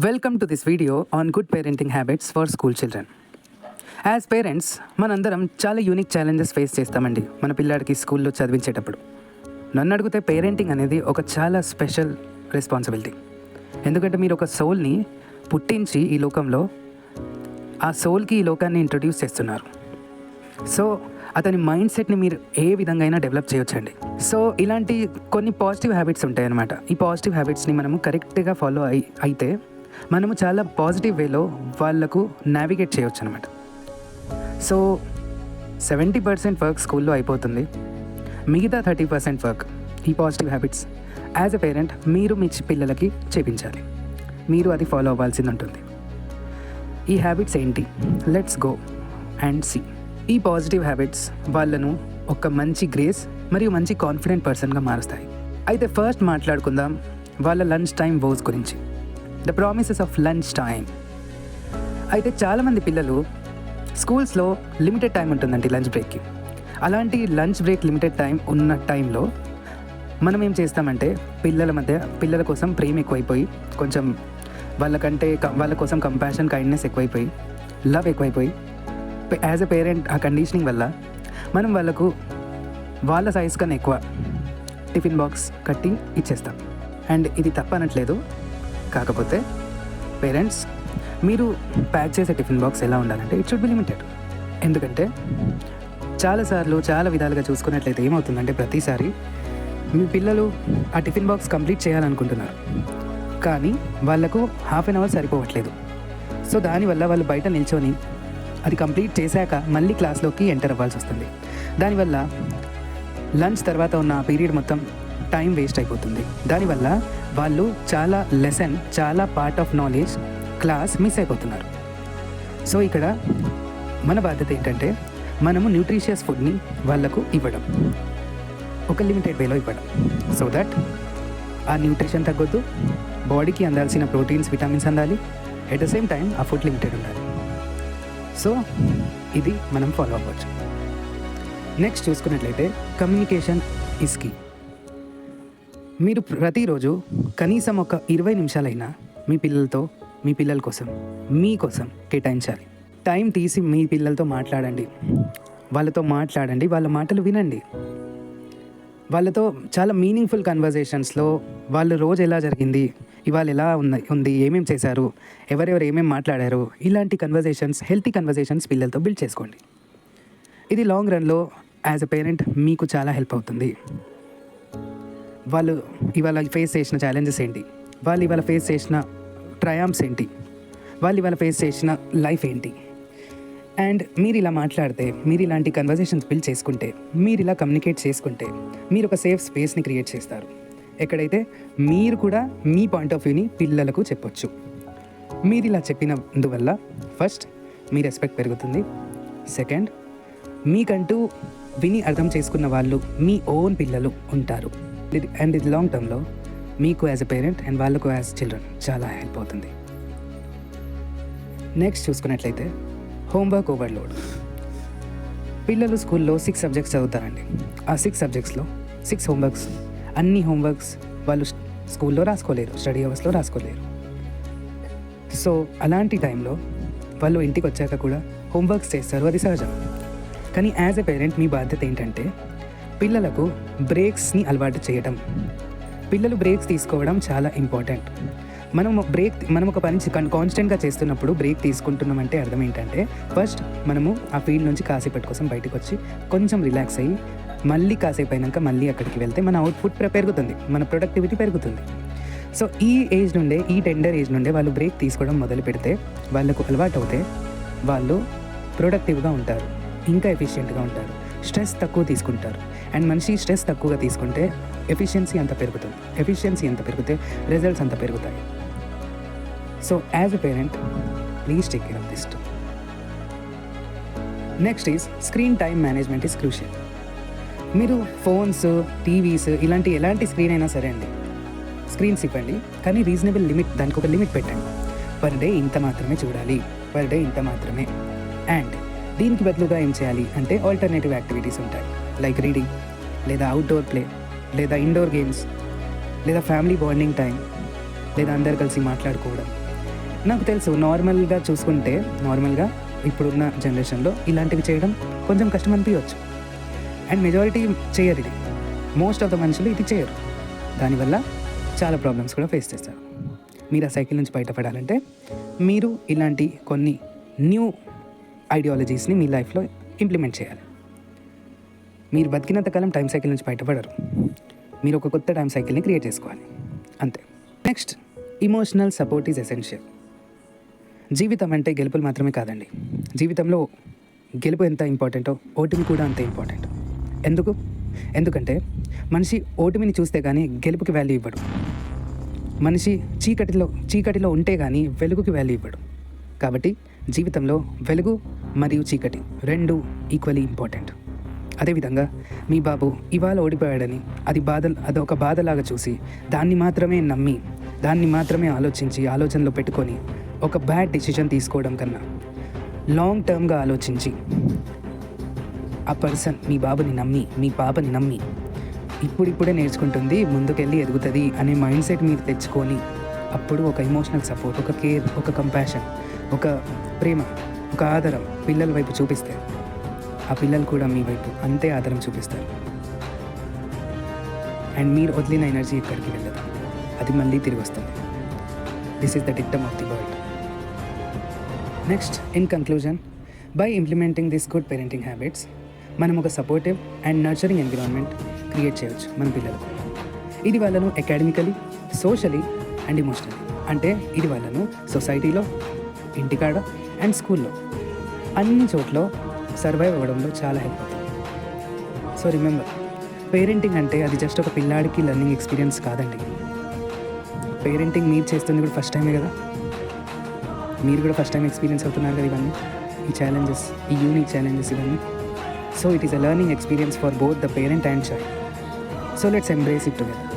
Welcome to this video on good parenting habits for school children. As parents మనందరం చాలా unique challenges face చేస్తామండి మన పిల్లాడికి స్కూల్లో చదివించేటప్పుడు. నన్ను అడిగితే పేరెంటింగ్ అనేది ఒక చాలా స్పెషల్ రెస్పాన్సిబిలిటీ. ఎందుకంటే మీరు ఒక సోల్ని పుట్టించి ఈ లోకంలో ఆ సోల్కి ఈ లోకాన్ని ఇంట్రడ్యూస్ చేస్తున్నారు. సో అతని మైండ్ సెట్ని మీరు ఏ విధంగా అయినా డెవలప్ చేయొచ్చండి. సో ఇలాంటి కొన్ని పాజిటివ్ హ్యాబిట్స్ ఉంటాయి అన్నమాట. ఈ పాజిటివ్ హ్యాబిట్స్ని మనము కరెక్ట్గా ఫాలో అయితే మనము చాలా పాజిటివ్ వేలో వాళ్ళకు నావిగేట్ చేయొచ్చు అనమాట. సో 70% వర్క్ స్కూల్లో అయిపోతుంది, మిగతా 30% వర్క్ ఈ positive habits as a parent మీరు మీ పిల్లలకి చేపించాలి. మీరు అది ఫాలో అవ్వాల్సింది ఉంటుంది. ఈ హ్యాబిట్స్ ఏంటి? Let's go and see. ఈ పాజిటివ్ హ్యాబిట్స్ వాళ్ళను ఒక మంచి గ్రేస్ మరియు మంచి కాన్ఫిడెంట్ పర్సన్గా మారుస్తాయి. అయితే ఫస్ట్ మాట్లాడుకుందాం వాళ్ళ లంచ్ టైం వోస్ గురించి. The promises of lunch time. అయితే చాలామంది పిల్లలు స్కూల్స్లో లిమిటెడ్ టైం ఉంటుందండి లంచ్ బ్రేక్కి. అలాంటి లంచ్ బ్రేక్ లిమిటెడ్ టైం ఉన్న టైంలో మనం ఏం చేస్తామంటే పిల్లల కోసం ప్రేమ ఎక్కువైపోయి, కొంచెం వాళ్ళ కోసం కంపాషన్ కైండ్నెస్ ఎక్కువైపోయి, లవ్ ఎక్కువైపోయి, యాజ్ ఎ పేరెంట్ ఆ కండిషనింగ్ వల్ల మనం వాళ్ళ సైజ్ కన్నా ఎక్కువ టిఫిన్ బాక్స్ కట్టి ఇచ్చేస్తాం. అండ్ ఇది తప్పనట్లేదు, కాకపోతే పేరెంట్స్ మీరు ప్యాక్ చేసే టిఫిన్ బాక్స్ ఎలా ఉండాలంటే ఇట్ షుడ్ బి లిమిటెడ్. ఎందుకంటే చాలాసార్లు చాలా విధాలుగా చూసుకున్నట్లయితే ఏమవుతుందంటే ప్రతిసారి మీ పిల్లలు ఆ టిఫిన్ బాక్స్ కంప్లీట్ చేయాలనుకుంటున్నారు, కానీ వాళ్ళకు హాఫ్ అన్ అవర్ సరిపోవట్లేదు. సో దానివల్ల వాళ్ళు బయట నిల్చొని అది కంప్లీట్ చేశాక మళ్ళీ క్లాస్లోకి ఎంటర్ అవ్వాల్సి వస్తుంది. దానివల్ల లంచ్ తర్వాత ఉన్న పీరియడ్ మొత్తం టైం వేస్ట్ అయిపోతుంది. దానివల్ల వాళ్ళు చాలా part of knowledge class miss అయిపోతున్నారు. సో ఇక్కడ మన బాధ్యత ఏంటంటే మనము న్యూట్రిషియస్ ఫుడ్ని వాళ్ళకు ఇవ్వడం, ఒక లిమిటెడ్ వేలో ఇవ్వడం. సో దట్ ఆ న్యూట్రిషన్ తగ్గొద్దు, బాడీకి అందాల్సిన ప్రోటీన్స్ విటమిన్స్ అందాలి, ఎట్ ద సేమ్ టైం ఆ ఫుడ్ లిమిటెడ్ ఉండాలి. సో ఇది మనం ఫాలో అవ్వచ్చు. నెక్స్ట్ చూసుకున్నట్లయితే కమ్యూనికేషన్ ఈజ్ కీ. మీరు ప్రతిరోజు కనీసం ఒక 20 నిమిషాలైనా మీ పిల్లల కోసం మీకోసం కేటాయించాలి. టైం తీసి మీ పిల్లలతో మాట్లాడండి, వాళ్ళ మాటలు వినండి. వాళ్ళతో చాలా మీనింగ్ఫుల్ కన్వర్జేషన్స్లో వాళ్ళు రోజు ఎలా జరిగింది, ఇవాళ ఎలా ఉంది, ఏమేమి చేశారు, ఎవరెవరు ఏమేమి మాట్లాడారు, ఇలాంటి కన్వర్జేషన్స్, హెల్తీ కన్వర్జేషన్స్ పిల్లలతో బిల్డ్ చేసుకోండి. ఇది లాంగ్ రన్లో యాజ్ ఎ పేరెంట్ మీకు చాలా హెల్ప్ అవుతుంది. వాళ్ళు ఇవాళ ఫేస్ చేసిన ఛాలెంజెస్ ఏంటి, వాళ్ళు ఇవాళ ఫేస్ చేసిన ట్రయాంప్స్ ఏంటి, వాళ్ళు ఇవాళ ఫేస్ చేసిన లైఫ్ ఏంటి, అండ్ మీరు ఇలా మాట్లాడితే, మీరు ఇలాంటి కన్వర్జేషన్స్ బిల్డ్ చేసుకుంటే, మీరు ఇలా కమ్యూనికేట్ చేసుకుంటే మీరు ఒక సేఫ్ స్పేస్ని క్రియేట్ చేస్తారు, ఎక్కడైతే మీరు కూడా మీ పాయింట్ ఆఫ్ వ్యూని పిల్లలకు చెప్పొచ్చు. మీరు ఇలా చెప్పినందువల్ల ఫస్ట్ మీ రెస్పెక్ట్ పెరుగుతుంది, సెకండ్ మీకంటూ విని అర్థం చేసుకున్న వాళ్ళు మీ ఓన్ పిల్లలు ఉంటారు. అండ్ ఇది లాంగ్ టర్మ్లో మీకు యాజ్ ఎ పేరెంట్ అండ్ వాళ్ళకు యాజ్ చిల్డ్రన్ చాలా హెల్ప్ అవుతుంది. నెక్స్ట్ చూసుకున్నట్లయితే హోంవర్క్ ఓవర్లోడ్. పిల్లలు స్కూల్లో 6 సబ్జెక్ట్స్ చదువుతారండి. ఆ 6 సబ్జెక్ట్స్లో 6 హోంవర్క్స్, అన్ని హోంవర్క్స్ వాళ్ళు స్కూల్లో రాసుకోలేరు, స్టడీ అవర్స్లో రాసుకోలేరు. సో అలాంటి టైంలో వాళ్ళు ఇంటికి వచ్చాక కూడా హోంవర్క్స్ చేస్తారు, అది సహజం. కానీ యాజ్ ఎ పేరెంట్ మీ బాధ్యత ఏంటంటే పిల్లలకు బ్రేక్స్ని అలవాటు చేయడం. పిల్లలు బ్రేక్స్ తీసుకోవడం చాలా ఇంపార్టెంట్. మనం ఒక పని కాన్స్టెంట్గా చేస్తున్నప్పుడు బ్రేక్ తీసుకుంటున్నామంటే అర్థం ఏంటంటే ఫస్ట్ మనము ఆ ఫీల్డ్ నుంచి కాసేపటి కోసం బయటకు వచ్చి కొంచెం రిలాక్స్ అయ్యి మళ్ళీ కాసేపు అయినాక మళ్ళీ అక్కడికి వెళ్తే మన అవుట్పుట్ పెరుగుతుంది, మన ప్రొడక్టివిటీ పెరుగుతుంది. సో ఈ టెండర్ ఏజ్ నుండే వాళ్ళు బ్రేక్ తీసుకోవడం మొదలు పెడితే, వాళ్ళకు అలవాటు అవుతే వాళ్ళు ప్రొడక్టివ్గా ఉంటారు, ఇంకా ఎఫిషియెంట్గా ఉంటారు, స్ట్రెస్ తక్కువ తీసుకుంటారు. అండ్ మనిషి స్ట్రెస్ తక్కువగా తీసుకుంటే ఎఫిషియన్సీ అంత పెరుగుతుంది, ఎఫిషియన్సీ ఎంత పెరిగితే రిజల్ట్స్ అంత పెరుగుతాయి. So as a parent please take care of this two. Next is screen time management is crucial. మీరు ఫోన్స్, టీవీస్ ఎలాంటి స్క్రీన్ అయినా సరే అండి, స్క్రీన్స్ ఇవ్వండి, కానీ రీజనబుల్ లిమిట్, దానికి ఒక లిమిట్ పెట్టండి. పర్ డే ఇంత మాత్రమే చూడాలి, పర్ డే ఇంత మాత్రమే. అండ్ దీనికి బదులుగా ఏం చేయాలి అంటే ఆల్టర్నేటివ్ యాక్టివిటీస్ ఉంటాయి, లైక్ రీడింగ్, లేదా అవుట్డోర్ ప్లే, లేదా ఇండోర్ గేమ్స్, లేదా ఫ్యామిలీ బాండింగ్ టైం, లేదా అందరు కలిసి మాట్లాడుకోవడం, నాకు తెలుసు నార్మల్గా చూసుకుంటే నార్మల్గా ఇప్పుడున్న జనరేషన్లో ఇలాంటివి చేయడం కొంచెం కష్టం అనిపించవచ్చు. అండ్ మెజారిటీ చేయరు ఇది. మోస్ట్ ఆఫ్ ద మనుషులు ఇది చేయరు. దానివల్ల చాలా ప్రాబ్లమ్స్ కూడా ఫేస్ చేస్తారు. మీరు ఆ సైకిల్ నుంచి బయటపడాలంటే మీరు ఇలాంటి కొన్ని న్యూ ఐడియాలజీస్ని మీ లైఫ్లో ఇంప్లిమెంట్ చేయాలి. మీరు బతికినంత కాలం టైం సైకిల్ నుంచి బయటపడరు. మీరు ఒక కొత్త టైం సైకిల్ని క్రియేట్ చేసుకోవాలి, అంతే. Next, emotional support is essential. జీవితం అంటే గెలుపులు మాత్రమే కాదండి. జీవితంలో గెలుపు ఎంత ఇంపార్టెంటో ఓటమి కూడా అంతే ఇంపార్టెంట్. ఎందుకంటే మనిషి ఓటమిని చూస్తే కానీ గెలుపుకి వాల్యూ ఇవ్వడు. మనిషి చీకటిలో ఉంటే కానీ వెలుగుకి వాల్యూ ఇవ్వడు. కాబట్టి జీవితంలో వెలుగు మరియు చీకటి రెండు ఈక్వల్లీ ఇంపార్టెంట్. అదేవిధంగా మీ బాబు ఇవాళ ఓడిపోయాడని అదొక బాధలాగా చూసి దాన్ని మాత్రమే నమ్మి దాన్ని మాత్రమే ఆలోచనలో పెట్టుకొని ఒక బ్యాడ్ డెసిషన్ తీసుకోవడం కన్నా లాంగ్ టర్మ్గా ఆలోచించి ఆ పర్సన్ మీ బాబుని నమ్మి మీ పాపని నమ్మి ఇప్పుడిప్పుడే నేర్చుకుంటుంది, ముందుకెళ్ళి ఎదుగుతుంది అనే మైండ్ సెట్ మీరు తెచ్చుకొని అప్పుడు ఒక ఎమోషనల్ సపోర్ట్, ఒక కేర్, ఒక కంపాషన్, ఒక ప్రేమ, ఒక ఆదరం పిల్లల వైపు చూపిస్తే ఆ పిల్లలు కూడా మీ వైపు అంతే ఆదరం చూపిస్తారు. అండ్ మీరు వదిలిన ఎనర్జీ ఎక్కడికి వెళ్ళదు, అది మళ్ళీ తిరిగి వస్తుంది. This is the dictum of the world. Next, in conclusion, by implementing this good parenting habits మనం ఒక supportive and nurturing environment create చేయవచ్చు మన పిల్లలకు. ఇది వాళ్ళను అకాడమికలీ, సోషలీ అండ్ ఎమోషనలీ, అంటే ఇది వాళ్ళను సొసైటీలో, ఇంటికాడ అండ్ స్కూల్లో అన్ని చోట్ల సర్వైవ్ అవ్వడంలో చాలా హెల్ప్ అవుతుంది. సో రిమెంబర్, పేరెంటింగ్ అంటే అది జస్ట్ ఒక పిల్లాడికి లెర్నింగ్ ఎక్స్పీరియన్స్ కాదండి. పేరెంటింగ్ మీరు చేస్తుంది కూడా ఫస్ట్ టైమే కదా. మీరు కూడా ఫస్ట్ టైం ఎక్స్పీరియన్స్ అవుతున్నారు కదా ఇవన్నీ, ఈ ఛాలెంజెస్, ఈ యూనిక్ ఛాలెంజెస్ ఇవన్నీ. So it is a learning experience for both the parent and child. So let's embrace it together.